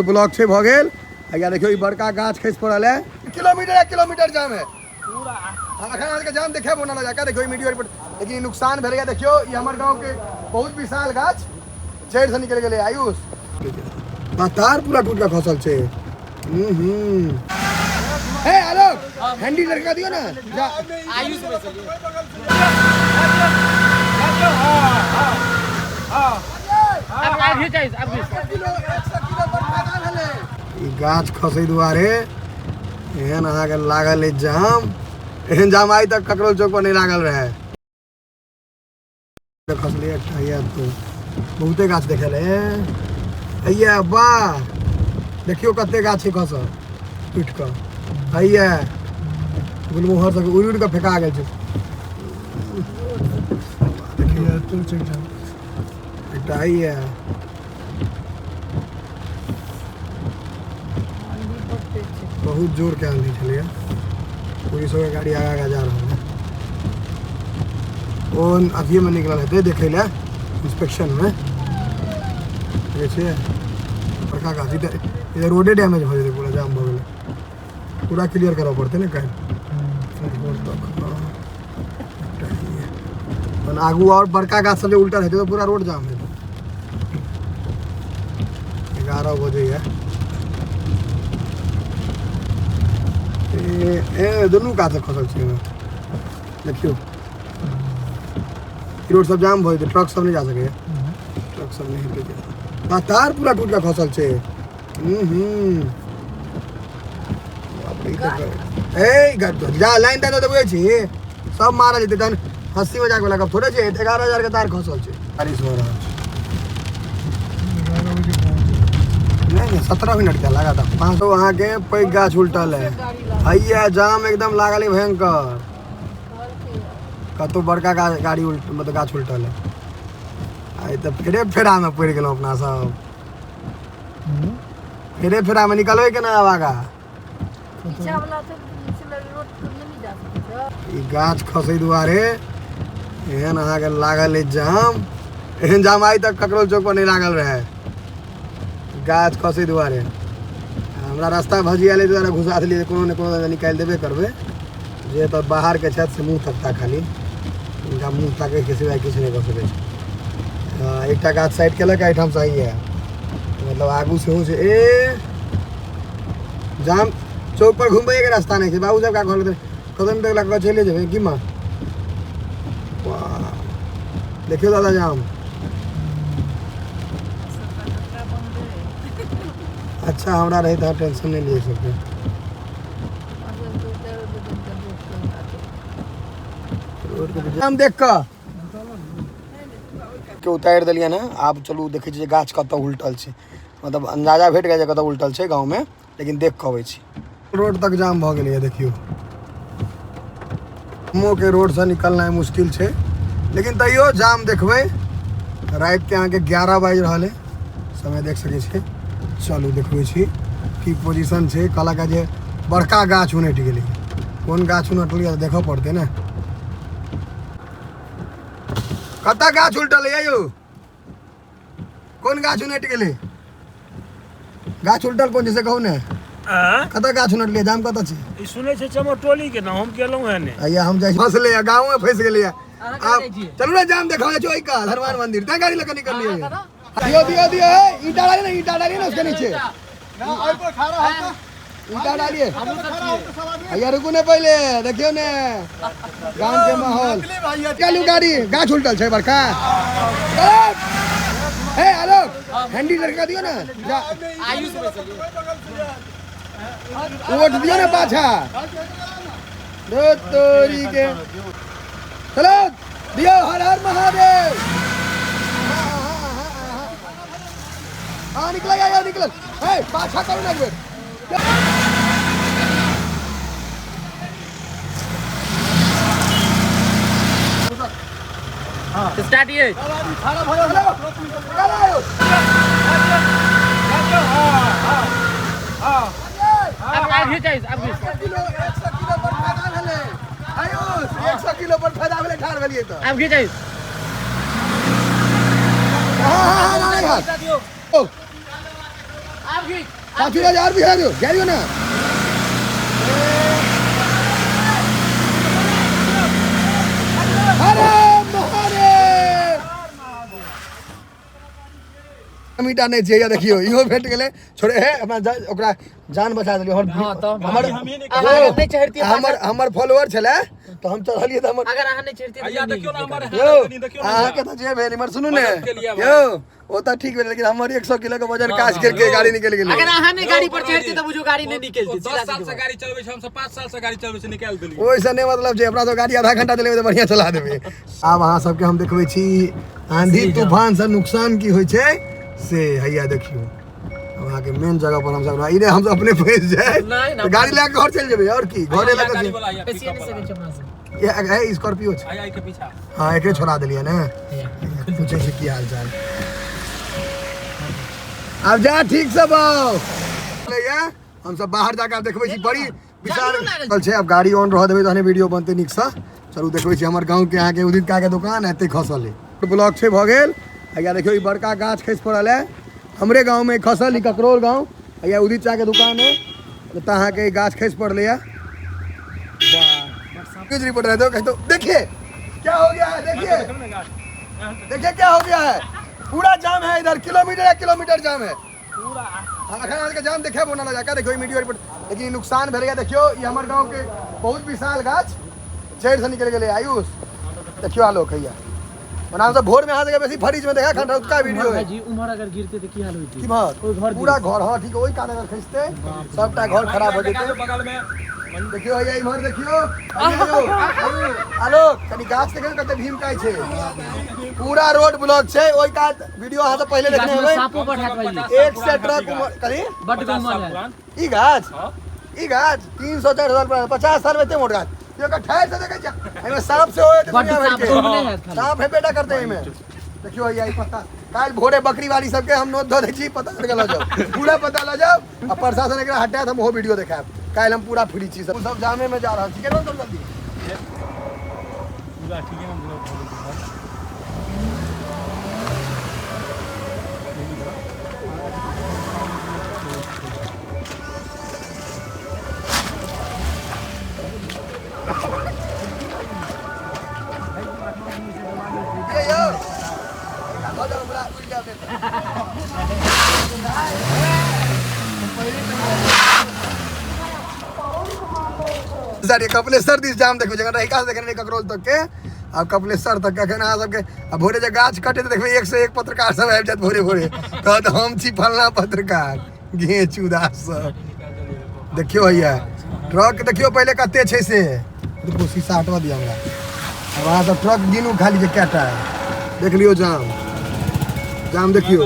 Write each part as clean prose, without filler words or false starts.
Block से भ गेल या देखियो ई बड़का गाछ खसि पड़ल है। किलोमीटर जाम है पूरा। अखन के जाम देखेबो ना जाके देखियो ई मीडियो रिपोर्ट। लेकिन नुकसान भेल देखियो ई हमर गांव के बहुत विशाल गाछ जड़ से निकल गेले। आयुष तार पूरा टूट के खसल छे। ए आलोक हैंडी लड़का दियो ना जा। आयुष में चलिए गाछ खसे दुआरे एहन अहाँके लागल है जाम। एहन जाम आई तक ककरोल चौक पर नहीं लागल रहे। खसलिए तो बहुते गाछ देखल है। वाह देखियो कते गाछ है खसल टूट कऽ। गुलमोहर सब उड़ के फेंका गेल छै। देखिए बहुत जोर के आंधी चलिए। पुलिस के गाड़ी आगा जा रहा है। वो अभी में निकल है देखे ले इंस्पेक्शन में। देखिए बड़का गाड़ी इधर रोडे डैमेज हो जाए पूरा जाम हो गए। पूरा क्लियर करवा पड़ते ना कहीं आगू और बड़का गाछ सब उल्टा रहते तो पूरा रोड जाम है। 11 बजे है। दोनों का खसल छे देखियो। रोड सब जाम हो ट्रक सब नहीं जा सके। ट्रक सब नहीं तार पूरा टूट के खसल छे। जा लाइन दे देबे छी सब मारल जेते तहन हंसी मजाक वाला कब थोड़े छे। 11,000 के तार खसल छे। बारिश हो रहा नहीं 17 मिनट का लगा था। 500 वहाँ के पैघ गाछ उल्टल है। हैया जाम एकदम लागल है भयंकर। कतो बड़का गाड़ी मतलब गाछ उल्टल है। आई तो फेरा में पड़ गेल अपना सब। फेरा में निकलबे के ना आवागा। गाछ खसे दुआरे एहन अहाँके लागल है जाम। एहन जाम आई तक ककरोल चौक पर नहीं लागल रहे। गाछ खसे दुआरे हमरा रास्ता भजियाले द्वारा घुसा दिलिए। कोनो ने कोनो निकाल देबे करबे। जे तो बाहर के छत से मुँह तकता खाली इनका मुँह ताके के सिवाय किछु नहीं कर सके। एक गाछ साइड केलक एहिठाम सही है मतलब आगू से हो से ए जाम चौक पर घूमबे के रास्ता नहीं है। बाबू साहब का घर कदम तक लगा चले जाबे की मां। वाह देखियो दादा जाम। अच्छा हमरा रही था टेंशन नहीं ले सकते। हम देख के उतार दिलिए ना। आब चलू देखे छी गाछ कत उल्टल छै। मतलब अंदाजा भेट गया कत उल्टल छै गाँव में। लेकिन देख के अबै छी रोड तक जाम भ गेलै। देखियो मो के रोड से निकलना है मुश्किल छै। लेकिन तैयो जाम देखबै। रात के अहाँ के 11 बाजि रहल है। समय देख सके छी। चलू देखबै छी की पोजीशन छै। कहला का जे बड़का गाछ उनटि गेलै। कोन गाछ उनटलै देखऽ पड़तै ना। कता गाछ उल्टल है यो। कोन गाछ उनटि गेलै। गाछ उल्टल कोन जैसे कहू ने कता गाछ उनटलै जाम कता छै। ई सुनै छै चमटोली के नाम हम गेलौं है ने। आइया हम जाय फसले या गांव में फंस गेलै। आप चलू ना जाम देखा छै ओइ का हनुमान मंदिर ता गाड़ी लेके निकललिए। दियो ईटा डालिए ना उसके नीचे। ना ओइ पर खड़ा है ईटा डालिए। आइया रुकू ने पहले देखियो ने गांव के माहौल। चलू गाड़ी गाछ उल्टल छै बड़का। ए आलोक हैंडी लड़का दियो ना जा। आयुष में चलिए वोट दियो ना पाछा। दो तोरी के चलो दियो। हर हर महादेव। हाँ निकल या निकल। ए पाछा करू ना एक हां स्टार्ट ये खड़ा भयो हेलो हां अब घिचाई अब 100 किलो पर फायदा भेले। आयुष 100 किलो पर फायदा भेले ठार भेलिए तो अब घिचाई। हां हां दियो। अब काफी यार भी है जो जाइयो ना मीटा नहीं चाहिए देखियो इहो भेट गेले छोड़े है हमरा ओकरा जान बचा देलियो हमर फॉलोअर छले तो हम चढ़लिए त हमर अगर अहाँ नहीं चढ़ती भैया देखियो ना हमर अहाँ के त जे भेल इमर सुनू ने यो ओ त ठीक भेल लेकिन हमर 100 किलो के वजन काज करके गाड़ी निकल गेलै अगर अहाँ नहीं गाड़ी पर चढ़ती त बुझो गाड़ी नहीं निकलती 10 साल से गाड़ी चलबै छै हम सब 5 साल से गाड़ी चलबै छै निकाल देलिए ओइसे नहीं मतलब जे अपना तो गाड़ी आधा घंटा चलेबै त बढ़िया चला देबै आब अहाँ सबके हम देखबै छी आंधी तूफान से नुकसान की होय छै से हैया देखियो वहां के मेन जगह पर हम सब इने हम सब अपने फंस जाए तो गाड़ी लेके घर चल जेबै और की घरे लेके ये है स्कॉर्पियो छै आई के पीछा हां एकरे छोड़ा देलिए ना पूछे से की हाल चाल अब जा ठीक से बाओ भैया हम सब बाहर जाकर देखबै छी बड़ी विशाल चल छै अब गाड़ी ऑन रह देबै तहने वीडियो बनते निक से चलू देखबै छी हमर गांव के यहाँ के उदित का के दुकान एते खसल है ब्लॉक छै भ गेल या देखियो ई बड़का गाछ खसि पड़ल है हमरे गांव में खसल ई ककरोल गांव या उदित चा के दुकान है तो तहां के गाछ खसि पड़ले है वाह कुछ रिपोर्ट रह दो कह तो देखिए क्या हो गया है देखिए क्या हो गया है पूरा जाम है इधर किलोमीटर जाम है पूरा हां का जाम देखे बोना लगा देखियो वीडियो रिपोर्ट लेकिन नुकसान भेल गया देखियो ये हमर गांव के बहुत विशाल गाछ जड़ से निकल गेले आयुष देखियो आलोक भैया बनाम से भोर में आ जगह बेसी फ्रिज में देखा खंड का वीडियो है जी उमर अगर गिरते तो की हाल होती की बात पूरा घर हां ठीक है ओई कान अगर खसते सबटा घर खराब हो जेते बगल में देखियो भैया इधर देखियो आलोक कनी गाछ देखियो कते भीम काई छे पूरा रोड ब्लॉक छे ओई का वीडियो अहाँ से पहले देखने होबै सापो बढ़ा भाई एक से ट्रक कनी बड कमल है ई गाछ 300 400 50 साल में ते मोट गाछ ये का ठहर से देखे जा एमे सांप से होए तो सांप है बेटा करते हैं में देखियो भैया ई पता काल भोरे बकरी वाली सबके हम नोट द देखी पता कर ला जाओ पूरा पता ला जाओ अब प्रशासन एकरा हटाए हम वो वीडियो देखाब काल हम पूरा फ्री छी सब जामे में जा रहल छी केना तो जल्दी पूरा ठीक है हम सर ये कपिलेश्वर दिस जाम देखो जगह रहिका देखने ककरोल तक के अब कपिलेश्वर तक के ना सबके अब भोरे जे गाछ कटे तो देखबे 1 से 1 पत्रकार सब आबि जात भोरे कहत हम छी फलना पत्रकार गे चुदास देखियो भैया ट्रक देखियो पहले कते छै से देखो शीशा हटवा दिया हमरा अब वहां सब ट्रक गिनू खाली जे केटा है देख लियो जाम देखियो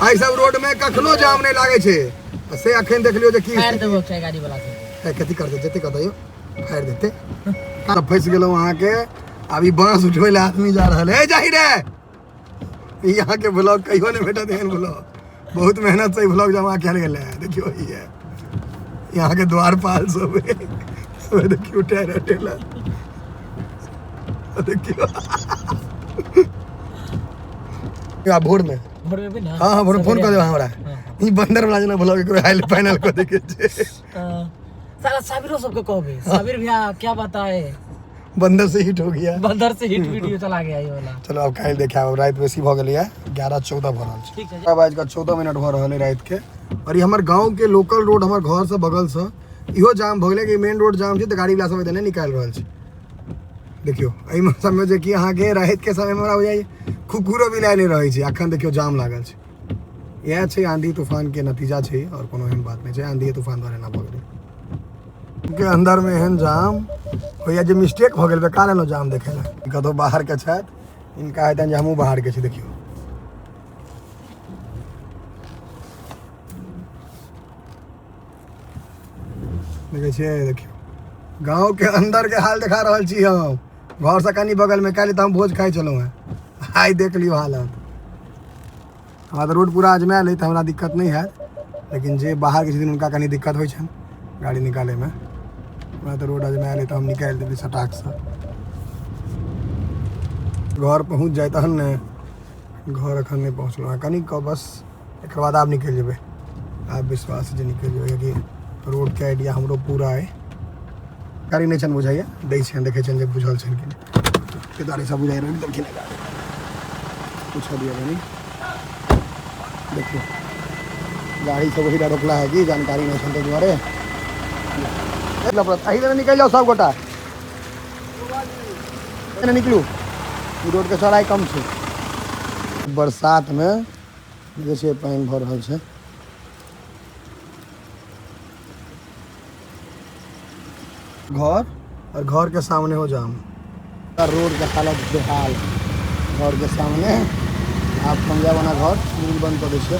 आई सब रोड में कखनो जाम नहीं लागे छे से अखन देख लियो जे की फायर देबो छै गाड़ी वाला से कथी करते जते कहतयो फायर देते अब फंस गेलो वहां के अभी बांस उठवे ले आदमी जा रहल है जाहि रे यहाँ के ब्लॉग कहियो नहीं भेटत एहन ब्लॉग बहुत मेहनत से ब्लॉग जमा कल गेल है देखियो ई है यहाँ के द्वारपाल सब है देखियो टेरा टेलर देखियो या भोर में भी ना हां भोर फोन कर दे हमरा ई बंदर वाला जना ब्लॉग को हाइल फाइनल को देखे छे साला साबिरो सबको कहबे साबिर भैया क्या बताए बंदर से हिट हो गया बंदर से हिट वीडियो चला गया ये वाला चलो अब काल देखा रात बेसी भ गेल है 11:14 भ रहल छै ठीक है 11:14 भ रहल है रात के और ये हमर गांव के लोकल रोड हमर घर से बगल से इहो जाम भ गेले कि मेन रोड जाम छै त गाड़ी वाला सब इधर निकाल रहल छै देखियो एहि में समय जे कि अहाँ के रात के समय में हमरा हो जाय कुकुरो भी लाइन रहे छै अखन देखियो जाम लागल छै यह छै आंधी तूफान के नतीजा छै और कोनो एहन बात नहीं छै आंधी तूफान द्वारा ना भ गेलै के अंदर में एहन जाम होया जे मिस्टेक भ गेल बेकार एलो जाम देखे ला कतो बाहर के छत इनका हेतन जे हमहू बाहर के छी देखियो देखे छियै देखियो गांव के अंदर के हाल दिखा रहल छी हम घर से कनी बगल में काल्हि त हम भोज खाइ छलहुँ हैं आइ देख लियो हालत हमरा तो रोड पूरा आजमायल है तो हमरा दिक्कत नहीं है लेकिन जे बाहर के छथिन उनका कनी दिक्कत होइ छन गाड़ी निकाले में हमरा तो रोड आजमायल है तो हम निकाल देबे सटाक से घर पहुँच जाए तहन ने घर अखन नहीं पहुँचल कनी बस एक बाद आब निकल जेबे आप विश्वास से निकल कि रोड के आइडिया हमरो पूरा है गाड़ी नहीं छन बुझाइए दै छन देखे छन जब बुझल छन कि केदारी सब बुझाइ रहल देखिए गाड़ी पूछ दिया बनी देखिए गाड़ी सब वही रोकला है कि जानकारी नहीं छन दुआरे अही निकल जाओ सब गोटा निकलू रोड के चौड़ाई कम है बरसात में जैसे पानी भर रहा है घर और घर के सामने हो जाम रोड के हालत बेहाल घर के सामने आप पंजाब वाला घर मिल बंद कर दीजिए